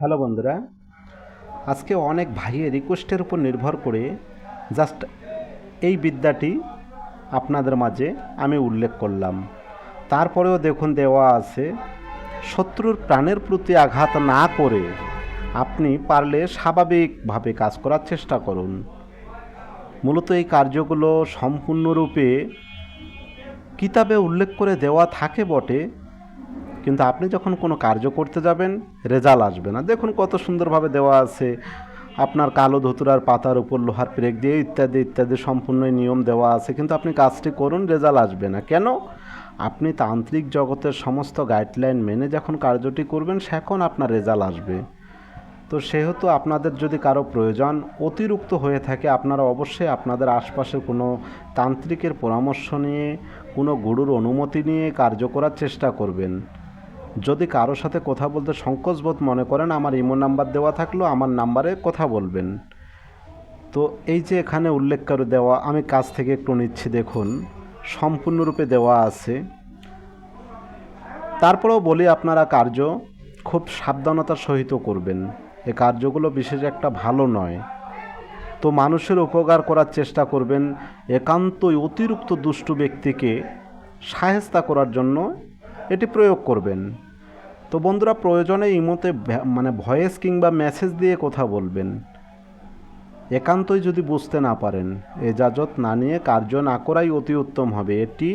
Hello বন্ধুরা, আজকে অনেক ভাইয়ের রিকোয়েস্টের উপর নির্ভর করে জাস্ট এই বিদ্যাটি আপনাদের মাঝে আমি উল্লেখ করলাম। তারপরেও দেখুন দেওয়া আছে, শত্রুর প্রাণের প্রতি আঘাত না করে আপনি পারলে স্বাভাবিকভাবে কাজ করার চেষ্টা করুন। মূলত এই কার্যগুলো সম্পূর্ণরূপে কিতাবে উল্লেখ করে দেওয়া থাকে বটে, কিন্তু আপনি যখন কোনো কার্য করতে যাবেন রেজাল্ট আসবে না। দেখুন কত সুন্দরভাবে দেওয়া আছে, আপনার কালো ধতুরার পাতার উপর লোহার পেরেক দিয়ে ইত্যাদি ইত্যাদি সম্পূর্ণ নিয়ম দেওয়া আছে, কিন্তু আপনি কাজটি করুন রেজাল্ট আসবে না। কেন? আপনি তান্ত্রিক জগতের সমস্ত গাইডলাইন মেনে যখন কার্যটি করবেন সেখন আপনার রেজাল্ট আসবে। তো সেহেতু আপনাদের যদি কারো প্রয়োজন অতিরিক্ত হয়ে থাকে, আপনারা অবশ্যই আপনাদের আশপাশের কোনো তান্ত্রিকের পরামর্শ নিয়ে, কোনো গুরুর অনুমতি নিয়ে কার্য করার চেষ্টা করবেন। যদি কারো সাথে কথা বলতে সংকোচবোধ মনে করেন, আমার ইমো নাম্বার দেওয়া থাকলেও আমার নাম্বারে কথা বলবেন। তো এই যে এখানে উল্লেখ করে দেওয়া, আমি কাজ থেকে একটু নিচ্ছি, দেখুন সম্পূর্ণরূপে দেওয়া আছে। তারপরেও বলি, আপনারা কার্য খুব সাবধানতার সহিত করবেন। এই কার্যগুলো বিশেষ একটা ভালো নয়। তো মানুষের উপকার করার চেষ্টা করবেন, একান্তই অতিরিক্ত দুষ্টু ব্যক্তিকে সাহেস্তা করার জন্য এটি প্রয়োগ করবেন। তো বন্ধুরা, প্রয়োজনে ইমোতে ভয়েস কিংবা মেসেজ দিয়ে কথা বলবেন। একান্তই যদি বুঝতে না পারেন, এজাজত না নিয়ে কার্য না করাই অতি উত্তম হবে। এটি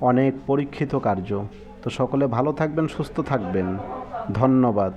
অনেক পরীক্ষিত কার্য। তো সকলে ভালো থাকবেন, সুস্থ থাকবেন। ধন্যবাদ।